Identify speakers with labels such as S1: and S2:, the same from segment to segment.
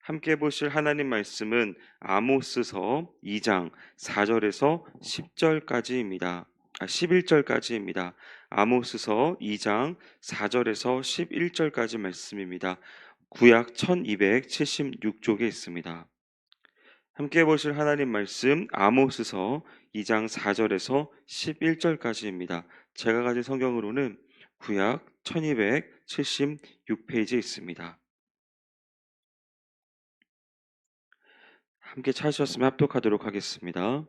S1: 함께 보실 하나님 말씀은 아모스서 2장 4절에서 10절까지입니다. 11절까지입니다. 아모스서 2장 4절에서 11절까지 말씀입니다. 구약 1276쪽에 있습니다. 함께 보실 하나님 말씀 아모스서 2장 4절에서 11절까지입니다. 제가 가진 성경으로는 구약 1276페이지에 있습니다. 함께 찾으셨으면 합독하도록 하겠습니다.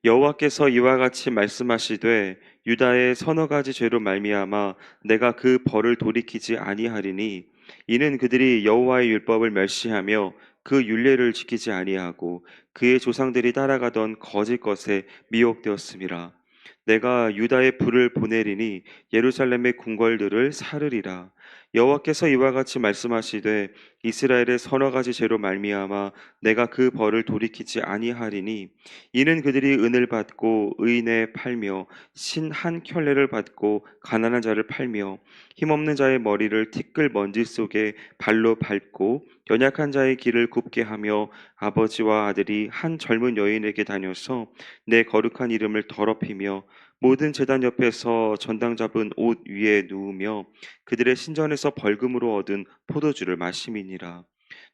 S1: 여호와께서 이와 같이 말씀하시되 유다의 서너 가지 죄로 말미암아 내가 그 벌을 돌이키지 아니하리니 이는 그들이 여호와의 율법을 멸시하며 그 율례를 지키지 아니하고 그의 조상들이 따라가던 거짓 것에 미혹되었음이라. 내가 유다의 불을 보내리니 예루살렘의 궁궐들을 사르리라. 여호와께서 이와 같이 말씀하시되 이스라엘의 서너 가지 죄로 말미암아 내가 그 벌을 돌이키지 아니하리니 이는 그들이 은을 받고 의인에 팔며 신 한 켤레를 받고 가난한 자를 팔며 힘없는 자의 머리를 티끌 먼지 속에 발로 밟고 연약한 자의 길을 굽게 하며 아버지와 아들이 한 젊은 여인에게 다녀서 내 거룩한 이름을 더럽히며 모든 제단 옆에서 전당 잡은 옷 위에 누우며 그들의 신전에서 벌금으로 얻은 포도주를 마심이니라.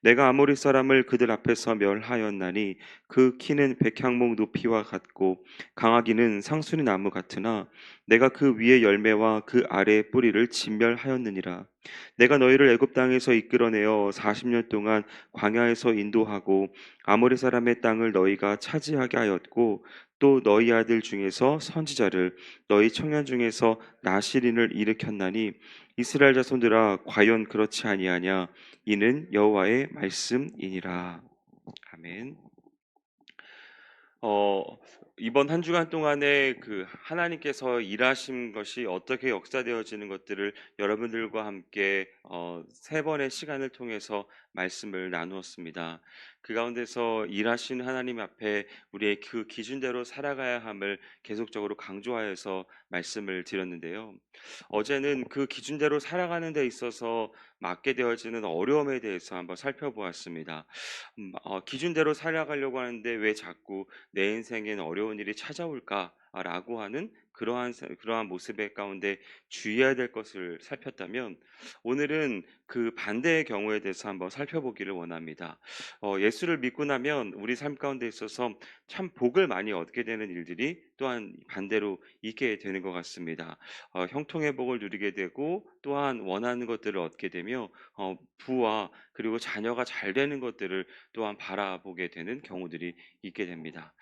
S1: 내가 아모리 사람을 그들 앞에서 멸하였나니 그 키는 백향목 높이와 같고 강하기는 상수리 나무 같으나 내가 그 위의 열매와 그 아래의 뿌리를 진멸하였느니라. 내가 너희를 애굽 땅에서 이끌어내어 40년 동안 광야에서 인도하고 아모리 사람의 땅을 너희가 차지하게 하였고 또 너희 아들 중에서 선지자를 너희 청년 중에서 나시린을 일으켰나니 이스라엘 자손들아 과연 그렇지 아니하냐. 이는 여호와의 말씀이니라. 아멘. 어, 이번 한 주간 동안에 그 하나님께서 일하신 것이 어떻게 역사되어지는 것들을 여러분들과 함께 세 번의 시간을 통해서 말씀을 나누었습니다. 그 가운데서 일하신 하나님 앞에 우리의 그 기준대로 살아가야 함을 계속적으로 강조하여서 말씀을 드렸는데요. 어제는 그 기준대로 살아가는 데 있어서 맞게 되어지는 어려움에 대해서 한번 살펴보았습니다. 기준대로 살아가려고 하는데 왜 자꾸 내 인생엔 어려운 일이 찾아올까라고 하는 그러한 모습의 가운데 주의해야 될 것을 살폈다면 오늘은 그 반대의 경우에 대해서 한번 살펴보기를 원합니다. 예수를 믿고 나면 우리 삶 가운데 있어서 참 복을 많이 얻게 되는 일들이 또한 반대로 있게 되는 것 같습니다. 형통의 복을 누리게 되고 또한 원하는 것들을 얻게 되며 부와 그리고 자녀가 잘 되는 것들을 또한 바라보게 되는 경우들이 있게 됩니다.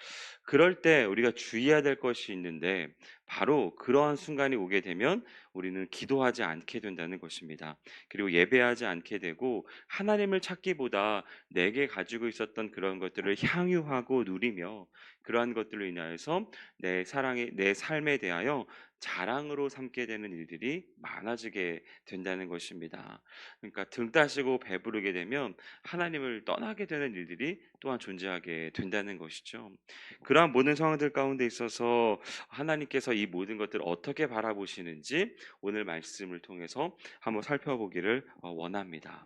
S1: 그럴 때 우리가 주의해야 될 것이 있는데 바로 그러한 순간이 오게 되면 우리는 기도하지 않게 된다는 것입니다. 그리고 예배하지 않게 되고 하나님을 찾기보다 내게 가지고 있었던 그런 것들을 향유하고 누리며 그러한 것들로 인하여서 내 삶에 대하여 자랑으로 삼게 되는 일들이 많아지게 된다는 것입니다. 그러니까 등 따시고 배부르게 되면 하나님을 떠나게 되는 일들이 또한 존재하게 된다는 것이죠. 그러한 모든 상황들 가운데 있어서 하나님께서 이 모든 것들을 어떻게 바라보시는지 오늘 말씀을 통해서 한번 살펴보기를 원합니다.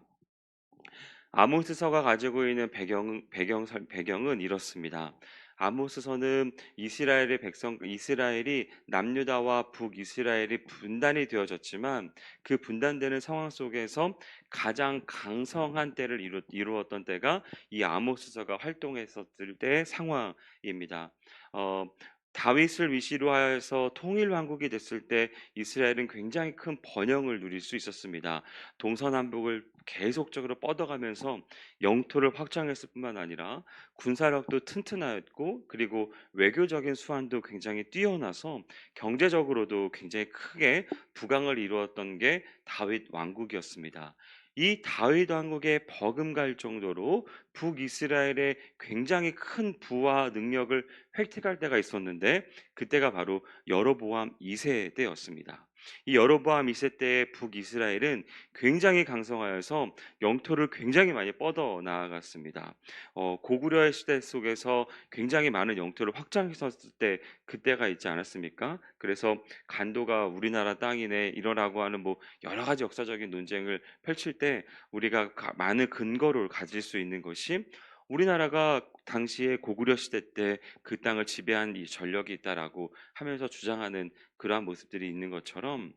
S1: 아모스서가 가지고 있는 배경은 이렇습니다. 아모스서는 이스라엘이 남유다와 북이스라엘이 분단이 되어졌지만 그 분단되는 상황 속에서 가장 강성한 때를 이루었던 때가 이 아모스서가 활동했었을 때의 상황입니다. 어, 다윗을 위시로 하여서 통일 왕국이 됐을 때 이스라엘은 굉장히 큰 번영을 누릴 수 있었습니다. 동서남북을 계속적으로 뻗어가면서 영토를 확장했을 뿐만 아니라 군사력도 튼튼하였고 그리고 외교적인 수완도 굉장히 뛰어나서 경제적으로도 굉장히 크게 부강을 이루었던 게 다윗 왕국이었습니다. 이 다윗 왕국에 버금갈 정도로 북이스라엘의 굉장히 큰 부와 능력을 획득할 때가 있었는데 그때가 바로 여로보암 2세 때였습니다. 이 여로보암 2세 때의 북이스라엘은 굉장히 강성하여서 영토를 굉장히 많이 뻗어 나아갔습니다. 고구려의 시대 속에서 굉장히 많은 영토를 확장했었을 때 그때가 있지 않았습니까? 그래서 간도가 우리나라 땅이네 이러라고 하는 뭐 여러 가지 역사적인 논쟁을 펼칠 때 우리가 많은 근거를 가질 수 있는 것이 우리나라가 당시에 고구려 시대 때 그 땅을 지배한 이 전력이 있다라고 하면서 주장하는 그러한 모습들이 있는 것처럼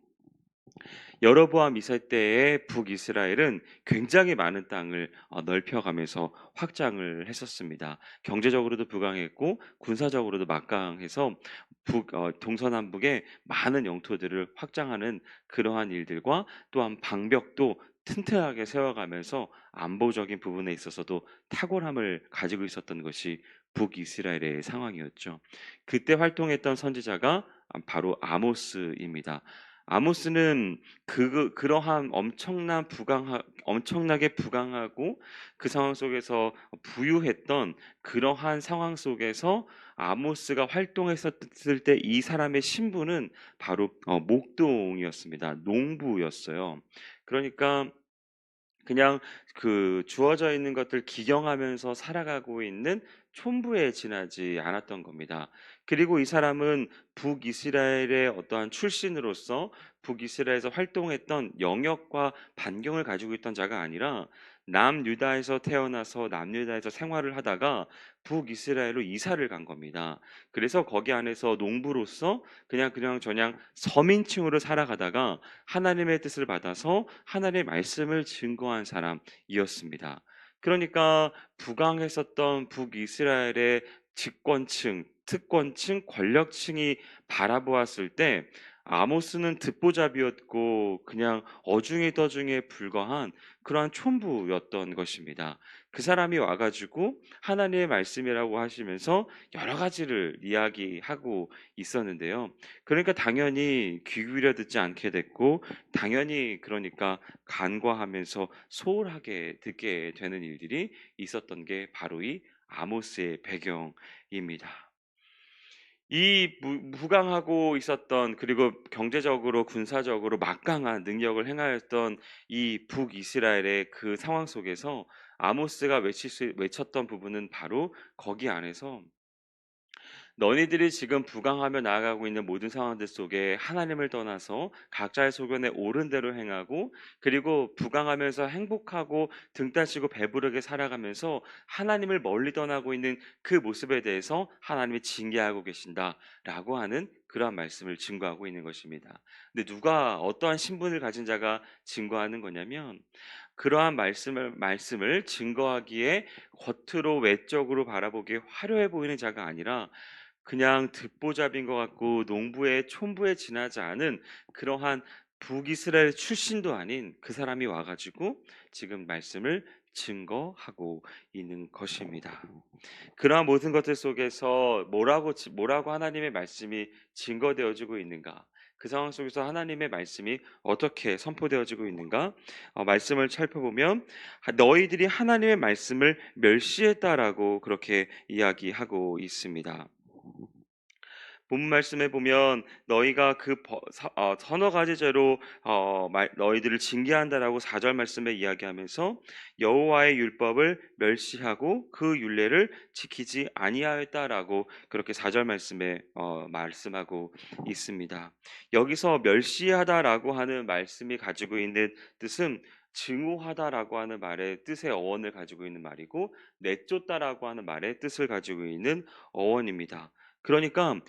S1: 여로보암 2세 때의 북이스라엘은 굉장히 많은 땅을 넓혀가면서 확장을 했었습니다. 경제적으로도 부강했고 군사적으로도 막강해서 동서남북의 많은 영토들을 확장하는 그러한 일들과 또한 방벽도 튼튼하게 세워가면서 안보적인 부분에 있어서도 탁월함을 가지고 있었던 것이 북이스라엘의 상황이었죠. 그때 활동했던 선지자가 바로 아모스입니다. 아모스는 그러한 엄청나게 부강하고 그 상황 속에서 부유했던 그러한 상황 속에서 아모스가 활동했었을 때 이 사람의 신분은 바로 목동이었습니다. 농부였어요. 그러니까 그냥 그 주어져 있는 것들 기경하면서 살아가고 있는 촌부에 지나지 않았던 겁니다. 그리고 이 사람은 북이스라엘의 어떠한 출신으로서 북이스라엘에서 활동했던 영역과 반경을 가지고 있던 자가 아니라 남유다에서 태어나서 남유다에서 생활을 하다가 북이스라엘로 이사를 간 겁니다. 그래서 거기 안에서 농부로서 그냥 저냥 서민층으로 살아가다가 하나님의 뜻을 받아서 하나님의 말씀을 증거한 사람이었습니다. 그러니까 부강했었던 북이스라엘의 집권층, 특권층, 권력층이 바라보았을 때 아모스는 듣보잡이었고 그냥 어중에 더중에 불과한 그러한 촌부였던 것입니다. 그 사람이 와가지고 하나님의 말씀이라고 하시면서 여러 가지를 이야기하고 있었는데요. 그러니까 당연히 귀 기울여 듣지 않게 됐고 당연히 그러니까 간과하면서 소홀하게 듣게 되는 일들이 있었던 게 바로 이 아모스의 배경입니다. 이 무강하고 있었던 그리고 경제적으로 군사적으로 막강한 능력을 행하였던 이 북이스라엘의 그 상황 속에서 아모스가 외쳤던 부분은 바로 거기 안에서 너희들이 지금 부강하며 나아가고 있는 모든 상황들 속에 하나님을 떠나서 각자의 소견에 옳은 대로 행하고 그리고 부강하면서 행복하고 등 따시고 배부르게 살아가면서 하나님을 멀리 떠나고 있는 그 모습에 대해서 하나님이 징계하고 계신다라고 하는 그러한 말씀을 증거하고 있는 것입니다. 근데 누가 어떠한 신분을 가진 자가 증거하는 거냐면 그러한 말씀을 증거하기에 겉으로 외적으로 바라보기에 화려해 보이는 자가 아니라 그냥 듣보잡인 것 같고 농부의 촌부에 지나지 않은 그러한 북이스라엘 출신도 아닌 그 사람이 와가지고 지금 말씀을 증거하고 있는 것입니다. 그러한 모든 것들 속에서 뭐라고 하나님의 말씀이 증거되어지고 있는가? 그 상황 속에서 하나님의 말씀이 어떻게 선포되어지고 있는가? 말씀을 살펴보면 너희들이 하나님의 말씀을 멸시했다라고 그렇게 이야기하고 있습니다. 본 말씀에 보면 너희가 서너 가지 죄로 너희들을 징계한다라고 4절 말씀에 이야기하면서 여호와의 율법을 멸시하고 그 율례를 지키지 아니하였다라고 그렇게 4절 말씀에 말씀하고 있습니다. 여기서 멸시하다라고 하는 말씀이 가지고 있는 뜻은 증오하다라고 하는 말의 뜻의 어원을 가지고 있는 말이고 내쫓다라고 하는 말의 뜻을 가지고 있는 어원입니다. 그러니까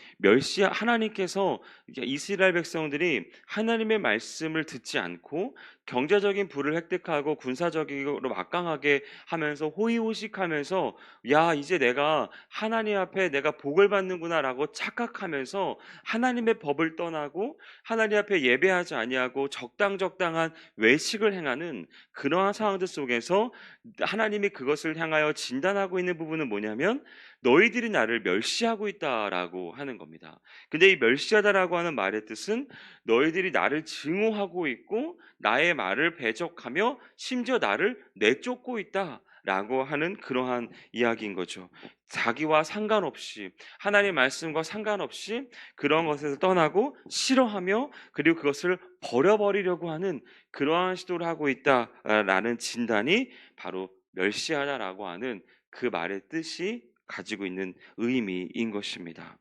S1: 하나님께서 이스라엘 백성들이 하나님의 말씀을 듣지 않고 경제적인 부를 획득하고 군사적으로 막강하게 하면서 호의호식하면서 야 이제 내가 하나님 앞에 내가 복을 받는구나라고 착각하면서 하나님의 법을 떠나고 하나님 앞에 예배하지 아니하고 적당한 외식을 행하는 그러한 상황들 속에서 하나님이 그것을 향하여 진단하고 있는 부분은 뭐냐면 너희들이 나를 멸시하고 있다라고 하는 겁니다. 근데 이 멸시하다라고 하는 말의 뜻은 너희들이 나를 증오하고 있고 나의 말을 배적하며 심지어 나를 내쫓고 있다. 라고 하는 그러한 이야기인 거죠. 자기와 상관없이, 하나님의 말씀과 상관없이 그런 것에서 떠나고 싫어하며 그리고 그것을 버려버리려고 하는 그러한 시도를 하고 있다라는 진단이 바로 멸시하다라고 하는 그 말의 뜻이 가지고 있는 의미인 것입니다.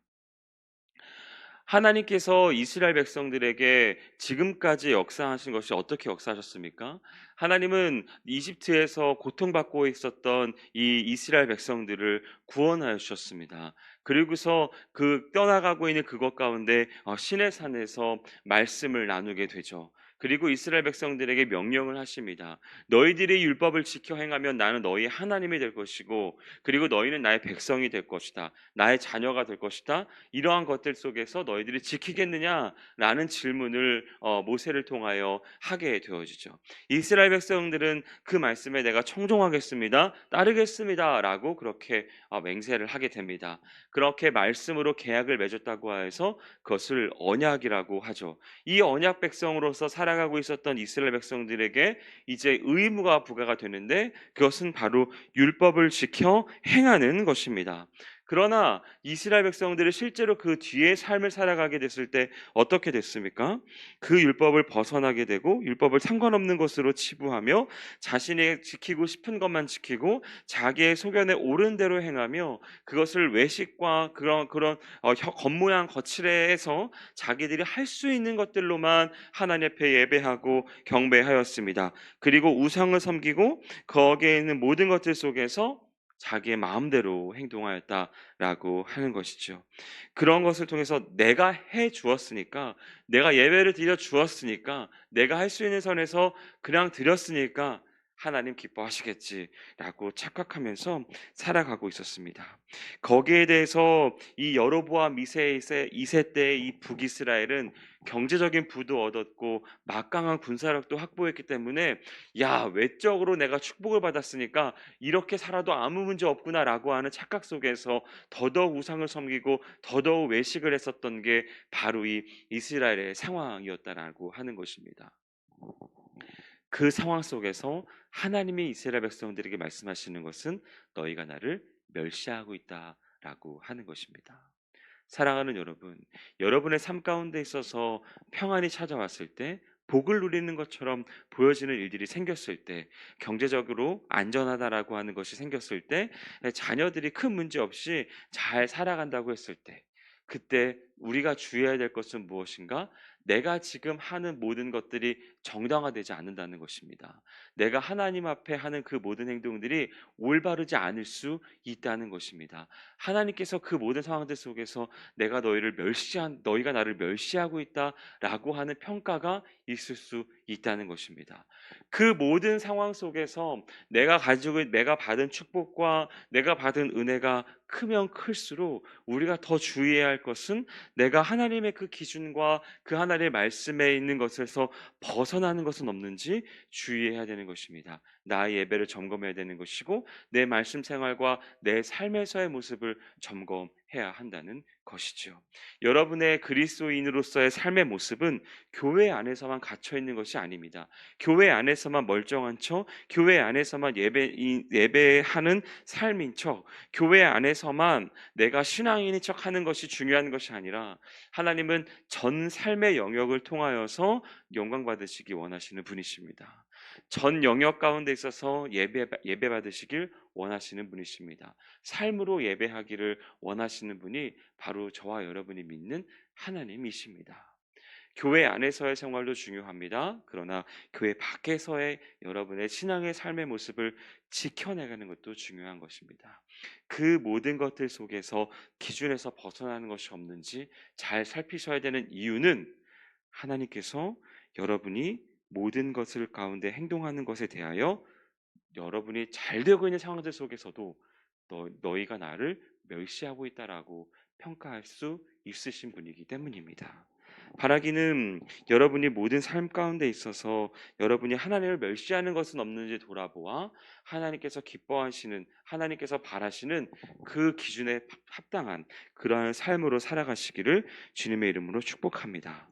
S1: 하나님께서 이스라엘 백성들에게 지금까지 역사하신 것이 어떻게 역사하셨습니까? 하나님은 이집트에서 고통받고 있었던 이 이스라엘 백성들을 구원하여 주셨습니다. 그리고서 그 떠나가고 있는 그것 가운데 시내 산에서 말씀을 나누게 되죠. 그리고 이스라엘 백성들에게 명령을 하십니다. 너희들이 율법을 지켜 행하면 나는 너희 하나님이 될 것이고, 그리고 너희는 나의 백성이 될 것이다. 나의 자녀가 될 것이다. 이러한 것들 속에서 너희들이 지키겠느냐라는 질문을 모세를 통하여 하게 되어지죠. 이스라엘 백성들은 그 말씀에 내가 청종하겠습니다, 따르겠습니다라고 그렇게 맹세를 하게 됩니다. 그렇게 말씀으로 계약을 맺었다고 해서 그것을 언약이라고 하죠. 이 언약 백성으로서 살아가고 있었던 이스라엘 백성들에게 이제 의무가 부과가 되는데, 그것은 바로 율법을 지켜 행하는 것입니다. 그러나 이스라엘 백성들이 실제로 그 뒤에 삶을 살아가게 됐을 때 어떻게 됐습니까? 그 율법을 벗어나게 되고 율법을 상관없는 것으로 치부하며 자신이 지키고 싶은 것만 지키고 자기의 소견에 옳은 대로 행하며 그것을 외식과 그런 겉모양 거칠해서 자기들이 할 수 있는 것들로만 하나님 앞에 예배하고 경배하였습니다. 그리고 우상을 섬기고 거기에 있는 모든 것들 속에서 자기의 마음대로 행동하였다라고 하는 것이죠. 그런 것을 통해서 내가 해 주었으니까, 내가 예배를 드려 주었으니까, 내가 할 수 있는 선에서 그냥 드렸으니까 하나님 기뻐하시겠지라고 착각하면서 살아가고 있었습니다. 거기에 대해서 이 여로보암 2세 때의 이 북이스라엘은 경제적인 부도 얻었고 막강한 군사력도 확보했기 때문에, 야, 외적으로 내가 축복을 받았으니까 이렇게 살아도 아무 문제 없구나라고 하는 착각 속에서 더더욱 우상을 섬기고 더더욱 외식을 했었던 게 바로 이 이스라엘의 상황이었다라고 하는 것입니다. 그 상황 속에서 하나님이 이스라엘 백성들에게 말씀하시는 것은 너희가 나를 멸시하고 있다라고 하는 것입니다. 사랑하는 여러분, 여러분의 삶 가운데 있어서 평안이 찾아왔을 때, 복을 누리는 것처럼 보여지는 일들이 생겼을 때, 경제적으로 안전하다라고 하는 것이 생겼을 때, 자녀들이 큰 문제 없이 잘 살아간다고 했을 때, 그때 우리가 주의해야 될 것은 무엇인가? 내가 지금 하는 모든 것들이 정당화되지 않는다는 것입니다. 내가 하나님 앞에 하는 그 모든 행동들이 올바르지 않을 수 있다는 것입니다. 하나님께서 그 모든 상황들 속에서 너희가 나를 멸시하고 있다라고 하는 평가가 있을 수 있다는 것입니다. 그 모든 상황 속에서 내가 받은 축복과 내가 받은 은혜가 크면 클수록 우리가 더 주의해야 할 것은 내가 하나님의 그 기준과 그 하나님의 말씀에 있는 것에서 벗어나는 것은 없는지 주의해야 되는 것입니다. 나의 예배를 점검해야 되는 것이고, 내 말씀 생활과 내 삶에서의 모습을 점검해야 한다는 것이죠. 여러분의 그리스도인으로서의 삶의 모습은 교회 안에서만 갇혀 있는 것이 아닙니다. 교회 안에서만 멀쩡한 척, 교회 안에서만 예배하는 삶인 척, 교회 안에서만 내가 신앙인인 척 하는 것이 중요한 것이 아니라, 하나님은 전 삶의 영역을 통하여서 영광 받으시기 원하시는 분이십니다. 전 영역 가운데 있어서 예배 받으시길 원하시는 분이십니다. 삶으로 예배하기를 원하시는 분이 바로 저와 여러분이 믿는 하나님이십니다. 교회 안에서의 생활도 중요합니다. 그러나 교회 밖에서의 여러분의 신앙의 삶의 모습을 지켜내가는 것도 중요한 것입니다. 그 모든 것들 속에서 기준에서 벗어나는 것이 없는지 잘 살피셔야 되는 이유는, 하나님께서 여러분이 모든 것을 가운데 행동하는 것에 대하여 여러분이 잘 되고 있는 상황들 속에서도 너희가 나를 멸시하고 있다라고 평가할 수 있으신 분이기 때문입니다. 바라기는 여러분이 모든 삶 가운데 있어서 여러분이 하나님을 멸시하는 것은 없는지 돌아보아 하나님께서 기뻐하시는, 하나님께서 바라시는 그 기준에 합당한 그러한 삶으로 살아가시기를 주님의 이름으로 축복합니다.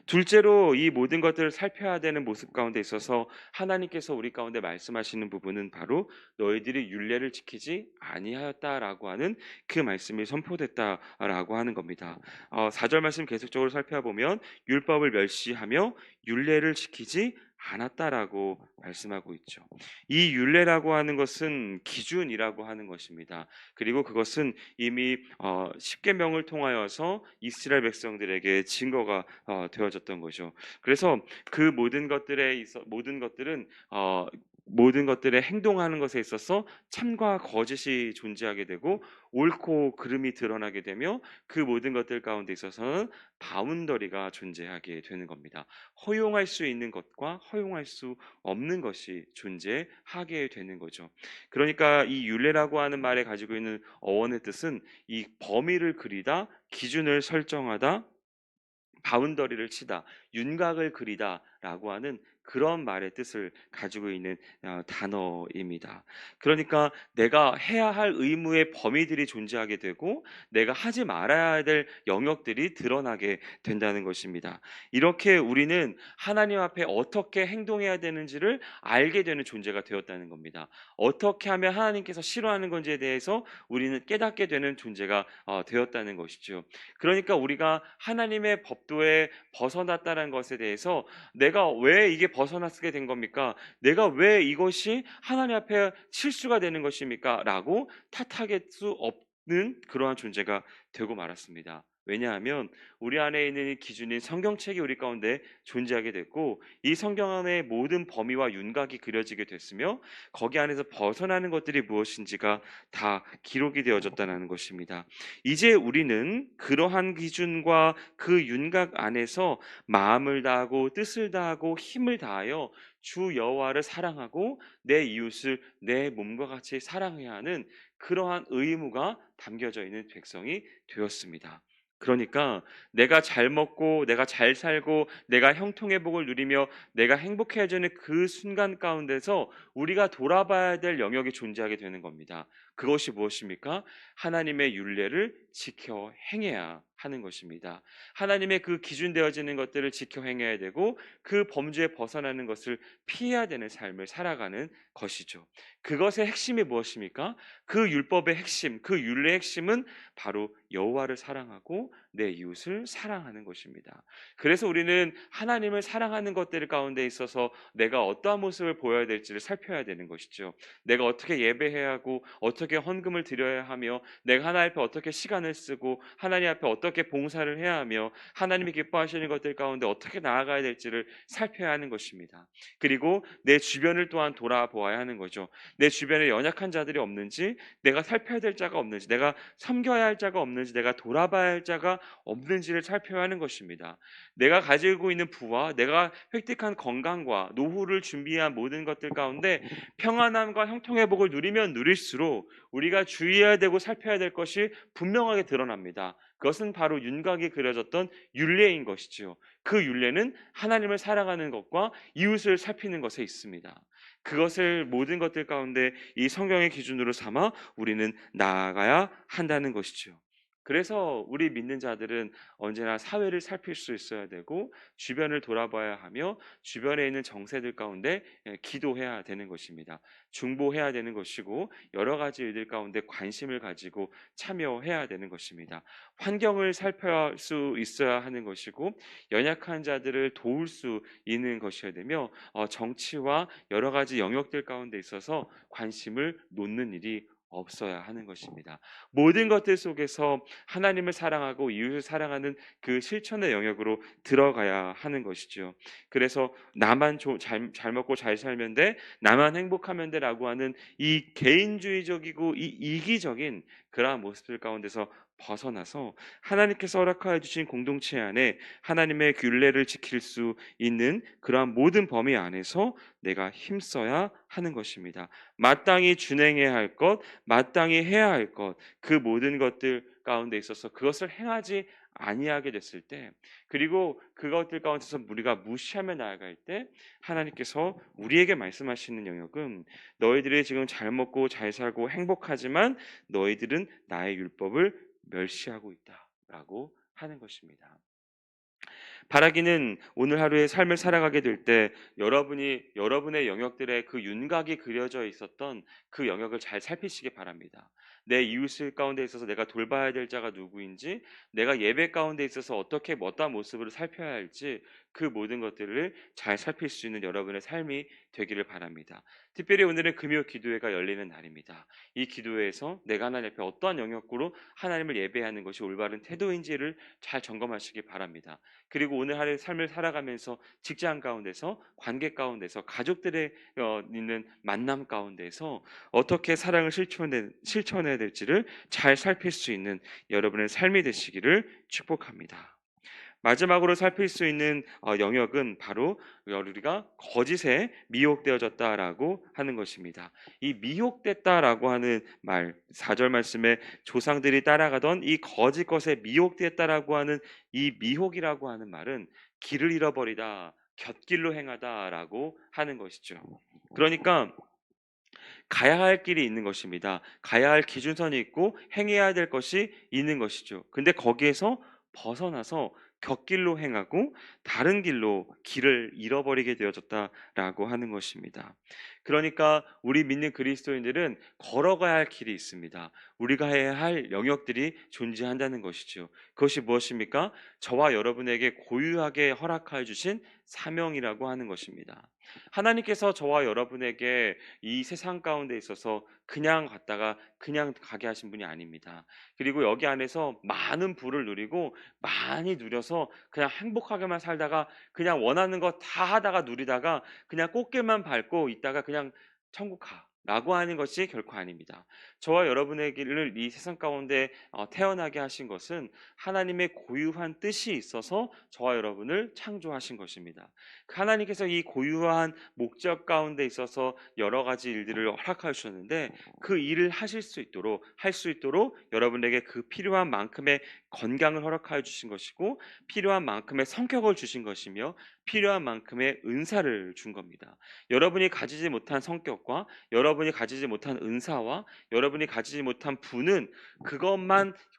S1: 둘째로 이 모든 것들을 살펴야 되는 모습 가운데 있어서 하나님께서 우리 가운데 말씀하시는 부분은 바로 너희들이 율례를 지키지 아니하였다라고 하는 그 말씀이 선포됐다라고 하는 겁니다. 4절 말씀 계속적으로 살펴보면 율법을 멸시하며 율례를 지키지 않았다라고 말씀하고 있죠. 이 율례라고 하는 것은 기준이라고 하는 것입니다. 그리고 그것은 이미 십계명을 통하여서 이스라엘 백성들에게 증거가 되어졌던 거죠. 그래서 그 모든 것들은 모든 것들에 행동하는 것에 있어서 참과 거짓이 존재하게 되고 옳고 그름이 드러나게 되며 그 모든 것들 가운데 있어서는 바운더리가 존재하게 되는 겁니다. 허용할 수 있는 것과 허용할 수 없는 것이 존재하게 되는 거죠. 그러니까 이 율례라고 하는 말에 가지고 있는 어원의 뜻은 이 범위를 그리다, 기준을 설정하다, 바운더리를 치다, 윤곽을 그리다라고 하는 그런 말의 뜻을 가지고 있는 단어입니다. 그러니까 내가 해야 할 의무의 범위들이 존재하게 되고 내가 하지 말아야 될 영역들이 드러나게 된다는 것입니다. 이렇게 우리는 하나님 앞에 어떻게 행동해야 되는지를 알게 되는 존재가 되었다는 겁니다. 어떻게 하면 하나님께서 싫어하는 건지에 대해서 우리는 깨닫게 되는 존재가 되었다는 것이죠. 그러니까 우리가 하나님의 법도에 벗어났다는 것에 대해서 내가 왜 이게 벗어났게 된 겁니까? 내가 왜 이것이 하나님 앞에 실수가 되는 것입니까? 라고 탓하게 수 없는 그러한 존재가 되고 말았습니다. 왜냐하면 우리 안에 있는 이 기준인 성경책이 우리 가운데 존재하게 됐고 이 성경 안에 모든 범위와 윤곽이 그려지게 됐으며 거기 안에서 벗어나는 것들이 무엇인지가 다 기록이 되어졌다는 것입니다. 이제 우리는 그러한 기준과 그 윤곽 안에서 마음을 다하고 뜻을 다하고 힘을 다하여 주 여호와를 사랑하고 내 이웃을 내 몸과 같이 사랑해야 하는 그러한 의무가 담겨져 있는 백성이 되었습니다. 그러니까 내가 잘 먹고 내가 잘 살고 내가 형통의 복을 누리며 내가 행복해지는 그 순간 가운데서 우리가 돌아봐야 될 영역이 존재하게 되는 겁니다. 그것이 무엇입니까? 하나님의 율례를 지켜 행해야 하는 것입니다. 하나님의 그 기준 되어지는 것들을 지켜 행해야 되고 그 범주에 벗어나는 것을 피해야 되는 삶을 살아가는 것이죠. 그것의 핵심이 무엇입니까? 그 율법의 핵심, 그 율례의 핵심은 바로 여호와를 사랑하고 내 이웃을 사랑하는 것입니다. 그래서 우리는 하나님을 사랑하는 것들 가운데 있어서 내가 어떠한 모습을 보여야 될지를 살펴야 되는 것이죠. 내가 어떻게 예배해야 하고 어떻게 헌금을 드려야 하며 내가 하나님 앞에 어떻게 시간을 쓰고 하나님 앞에 어떻게 봉사를 해야 하며 하나님이 기뻐하시는 것들 가운데 어떻게 나아가야 될지를 살펴야 하는 것입니다. 그리고 내 주변을 또한 돌아보아야 하는 거죠. 내 주변에 연약한 자들이 없는지, 내가 살펴야 될 자가 없는지, 내가 섬겨야 할 자가 없는지, 내가 돌아봐야 할 자가 없는지를 살펴야 하는 것입니다. 내가 가지고 있는 부와 내가 획득한 건강과 노후를 준비한 모든 것들 가운데 평안함과 형통의 복을 누리면 누릴수록 우리가 주의해야 되고 살펴야 될 것이 분명하게 드러납니다. 그것은 바로 윤곽이 그려졌던 율례인 것이지요. 그 율례는 하나님을 사랑하는 것과 이웃을 살피는 것에 있습니다. 그것을 모든 것들 가운데 이 성경의 기준으로 삼아 우리는 나아가야 한다는 것이죠. 그래서 우리 믿는 자들은 언제나 사회를 살필 수 있어야 되고 주변을 돌아봐야 하며 주변에 있는 정세들 가운데 기도해야 되는 것입니다. 중보해야 되는 것이고 여러 가지 일들 가운데 관심을 가지고 참여해야 되는 것입니다. 환경을 살펴 수 있어야 하는 것이고 연약한 자들을 도울 수 있는 것이어야 되며 정치와 여러 가지 영역들 가운데 있어서 관심을 놓는 일이 없어야 하는 것입니다. 모든 것들 속에서 하나님을 사랑하고 이웃을 사랑하는 그 실천의 영역으로 들어가야 하는 것이죠. 그래서 나만 잘 먹고 잘 살면 돼, 나만 행복하면 돼라고 하는 이 개인주의적이고 이 이기적인 그러한 모습들 가운데서 벗어나서 하나님께서 허락하여 주신 공동체 안에 하나님의 균례를 지킬 수 있는 그러한 모든 범위 안에서 내가 힘써야 하는 것입니다. 마땅히 준행해야 할 것, 마땅히 해야 할 것, 그 모든 것들 가운데 있어서 그것을 행하지 아니하게 됐을 때, 그리고 그것들 가운데서 우리가 무시하며 나아갈 때 하나님께서 우리에게 말씀하시는 영역은 너희들이 지금 잘 먹고 잘 살고 행복하지만 너희들은 나의 율법을 멸시하고 있다라고 하는 것입니다. 바라기는 오늘 하루의 삶을 살아가게 될 때 여러분의 영역들에 그 윤곽이 그려져 있었던 그 영역을 잘 살피시기 바랍니다. 내 이웃을 가운데 있어서 내가 돌봐야 될 자가 누구인지, 내가 예배 가운데 있어서 어떻게 어떠한 모습으로 살펴야 할지, 그 모든 것들을 잘 살필 수 있는 여러분의 삶이 되기를 바랍니다. 특별히 오늘은 금요 기도회가 열리는 날입니다. 이 기도회에서 내가 하나님 앞에 어떠한 영역으로 하나님을 예배하는 것이 올바른 태도인지를 잘 점검하시기 바랍니다. 그리고 오늘 하루의 삶을 살아가면서 직장 가운데서, 관계 가운데서, 가족들의 있는 만남 가운데서 어떻게 사랑을 실천해야 될지를 잘 살필 수 있는 여러분의 삶이 되시기를 축복합니다. 마지막으로 살필 수 있는 영역은 바로 우리가 거짓에 미혹되어졌다라고 하는 것입니다. 이 미혹됐다라고 하는 말, 4절 말씀에 조상들이 따라가던 이 거짓 것에 미혹됐다라고 하는 이 미혹이라고 하는 말은 길을 잃어버리다, 곁길로 행하다라고 하는 것이죠. 그러니까 가야 할 길이 있는 것입니다. 가야 할 기준선이 있고 행해야 될 것이 있는 것이죠. 근데 거기에서 벗어나서 곁길로 행하고 다른 길로 길을 잃어버리게 되어졌다라고 하는 것입니다. 그러니까 우리 믿는 그리스도인들은 걸어가야 할 길이 있습니다. 우리가 해야 할 영역들이 존재한다는 것이죠. 그것이 무엇입니까? 저와 여러분에게 고유하게 허락하여 주신 사명이라고 하는 것입니다. 하나님께서 저와 여러분에게 이 세상 가운데 있어서 그냥 갔다가 그냥 가게 하신 분이 아닙니다. 그리고 여기 안에서 많은 부를 누리고 많이 누려서 그냥 행복하게만 살다가 그냥 원하는 거 다 하다가 누리다가 그냥 꽃길만 밟고 있다가 그냥 천국 가 라고 하는 것이 결코 아닙니다. 저와 여러분에게를 이 세상 가운데 태어나게 하신 것은 하나님의 고유한 뜻이 있어서 저와 여러분을 창조하신 것입니다. 하나님께서 이 고유한 목적 가운데 있어서 여러 가지 일들을 허락하여 주셨는데 그 일을 하실 수 있도록 할 수 있도록 여러분에게 그 필요한 만큼의 건강을 허락하여 주신 것이고 필요한 만큼의 성격을 주신 것이며 필요한 만큼의 은사를 준 겁니다. 여러분이 가지지 못한 성격과 여러분이 가지지 못한 은사와 여러분이 가지지 못한 부는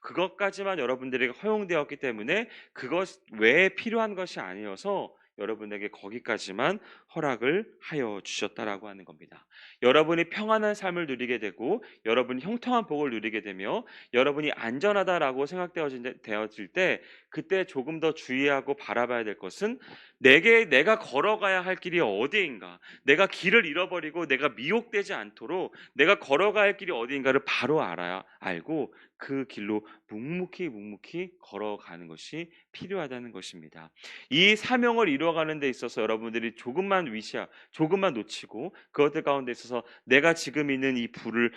S1: 그것까지만 여러분들에게 허용되었기 때문에 그것 외에 필요한 것이 아니어서 여러분에게 거기까지만 허락을 하여 주셨다라고 하는 겁니다. 여러분이 평안한 삶을 누리게 되고 여러분이 형통한 복을 누리게 되며 여러분이 안전하다라고 생각되어질 때 그때 조금 더 주의하고 바라봐야 될 것은 내가 걸어가야 할 길이 어디인가, 내가 길을 잃어버리고 내가 미혹되지 않도록 내가 걸어가야 할 길이 어디인가를 바로 알고 그 길로 묵묵히 걸어가는 것이 필요하다는 것입니다. 이 사명을 이루어가는 데 있어서 여러분들이 조금만 놓치고 그것들 가운데 있어서 내가 지금 있는 이 부를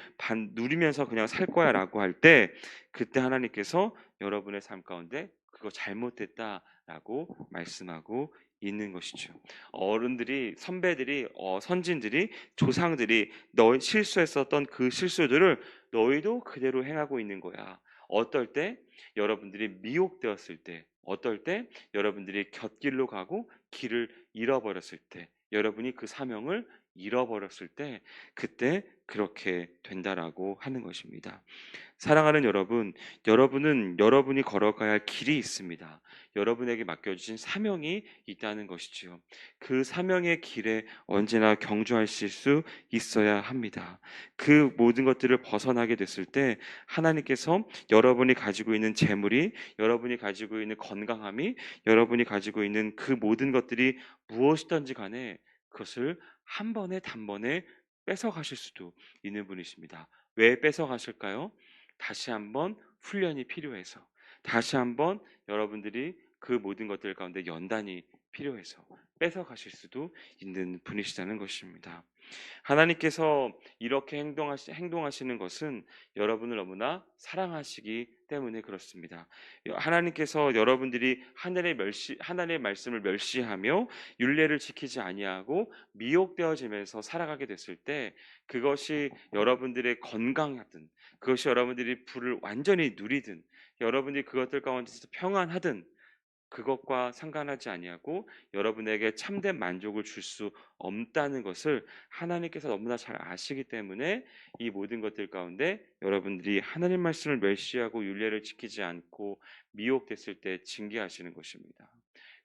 S1: 누리면서 그냥 살 거야라고 할 때 그때 하나님께서 여러분의 삶 가운데 그거 잘못됐다라고 말씀하고 있는 것이죠. 어른들이, 선배들이, 선진들이, 조상들이 너 실수했었던 그 실수들을 너희도 그대로 행하고 있는 거야. 어떨 때 여러분들이 미혹되었을 때, 어떨 때 여러분들이 곁길로 가고 길을 잃어버렸을 때, 여러분이 그 사명을 잃어버렸을 때, 그때 그렇게 된다라고 하는 것입니다. 사랑하는 여러분, 여러분은 여러분이 걸어가야 할 길이 있습니다. 여러분에게 맡겨주신 사명이 있다는 것이지요. 그 사명의 길에 언제나 경주하실 수 있어야 합니다. 그 모든 것들을 벗어나게 됐을 때 하나님께서 여러분이 가지고 있는 재물이, 여러분이 가지고 있는 건강함이, 여러분이 가지고 있는 그 모든 것들이 무엇이든지 간에 그것을 한 번에 단번에 뺏어가실 수도 있는 분이십니다. 왜 뺏어가실까요? 다시 한번 훈련이 필요해서, 다시 한번 여러분들이 그 모든 것들 가운데 연단이 필요해서 뺏어가실 수도 있는 분이시다는 것입니다. 하나님께서 이렇게 행동하시는 것은 여러분을 너무나 사랑하시기 때문에 그렇습니다. 하나님께서 여러분들이 하나님의 말씀을 멸시하며 율례를 지키지 아니하고 미혹되어지면서 살아가게 됐을 때 그것이 여러분들의 건강하든 그것이 여러분들이 불을 완전히 누리든 여러분들이 그것들 가운데서 평안하든 그것과 상관하지 아니하고 여러분에게 참된 만족을 줄 수 없다는 것을 하나님께서 너무나 잘 아시기 때문에 이 모든 것들 가운데 여러분들이 하나님 말씀을 멸시하고 율례를 지키지 않고 미혹됐을 때 징계하시는 것입니다.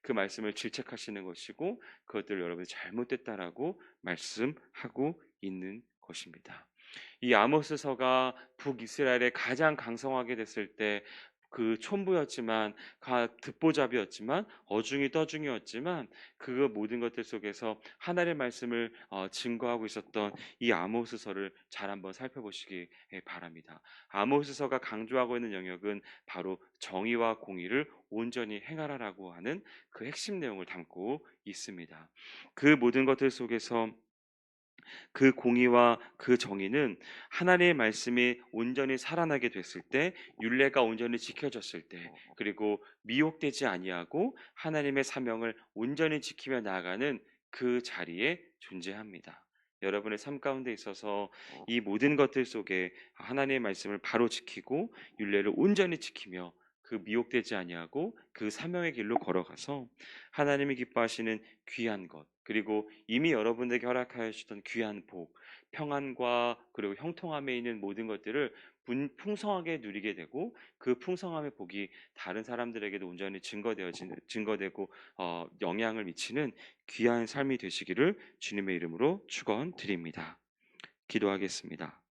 S1: 그 말씀을 질책하시는 것이고 그것들을 여러분이 잘못됐다라고 말씀하고 있는 것입니다. 이 아모스서가 북이스라엘에 가장 강성하게 됐을 때 그 촌부였지만 듣보잡이었지만 어중이 떠중이었지만 그 모든 것들 속에서 하나님의 말씀을 증거하고 있었던 이 아모스서를 잘 한번 살펴보시기 바랍니다. 아모스서가 강조하고 있는 영역은 바로 정의와 공의를 온전히 행하라라고 하는 그 핵심 내용을 담고 있습니다. 그 모든 것들 속에서 그 공의와 그 정의는 하나님의 말씀이 온전히 살아나게 됐을 때, 율례가 온전히 지켜졌을 때, 그리고 미혹되지 아니하고 하나님의 사명을 온전히 지키며 나아가는 그 자리에 존재합니다. 여러분의 삶 가운데 있어서 이 모든 것들 속에 하나님의 말씀을 바로 지키고 율례를 온전히 지키며 그 미혹되지 아니하고 그 사명의 길로 걸어가서 하나님이 기뻐하시는 귀한 것, 그리고 이미 여러분에게 허락하여 주셨던 귀한 복, 평안과 그리고 형통함에 있는 모든 것들을 풍성하게 누리게 되고 그 풍성함의 복이 다른 사람들에게도 온전히 증거되고 영향을 미치는 귀한 삶이 되시기를 주님의 이름으로 축원드립니다. 기도하겠습니다.